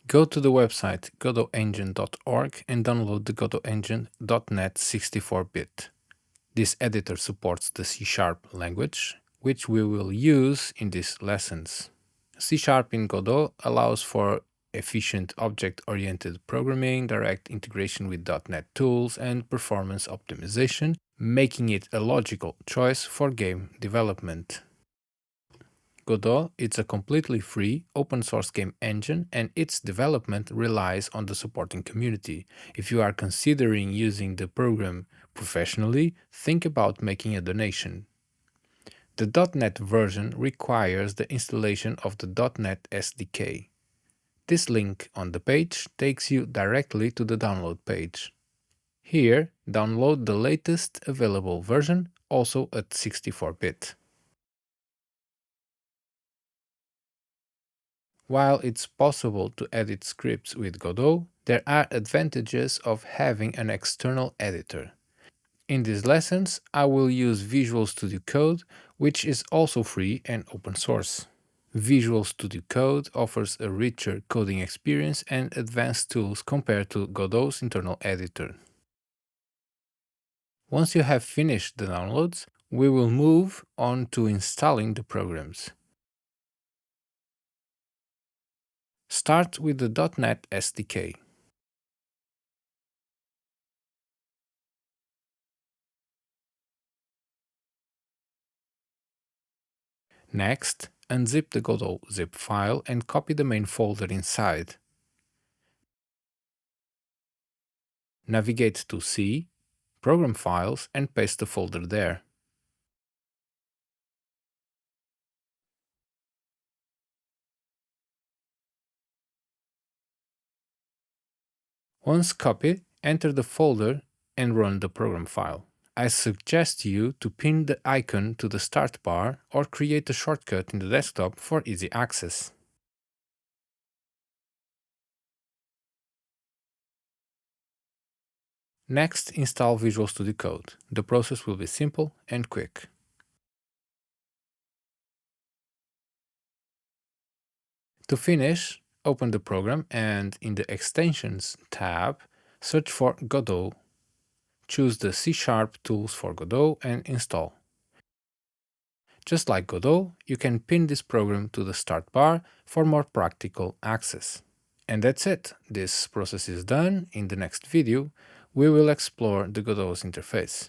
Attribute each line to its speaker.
Speaker 1: Go to the website godotengine.org and download the Godot Engine .NET 64-bit. This editor supports the C# language, which we will use in these lessons. C# in Godot allows for efficient object-oriented programming, direct integration with .NET tools, and performance optimization, making it a logical choice for game development. Godot is a completely free, open-source game engine, and its development relies on the supporting community. If you are considering using the program professionally, think about making a donation. The .NET version requires the installation of the .NET SDK. This link on the page takes you directly to the download page. Here, download the latest available version, also at 64-bit. While it's possible to edit scripts with Godot, there are advantages of having an external editor. In these lessons, I will use Visual Studio Code, which is also free and open source. Visual Studio Code offers a richer coding experience and advanced tools compared to Godot's internal editor. Once you have finished the downloads, we will move on to installing the programs. Start with the .NET SDK. Next, unzip the Godot zip file and copy the main folder inside. Navigate to C, Program Files, and paste the folder there. Once copied, enter the folder and run the program file. I suggest you to pin the icon to the start bar or create a shortcut in the desktop for easy access. Next, install Visual Studio Code. The process will be simple and quick. To finish, open the program and in the Extensions tab, search for Godot. Choose the C# tools for Godot and install. Just like Godot, you can pin this program to the start bar for more practical access. And that's it. This process is done. In the next video, we will explore the Godot's interface.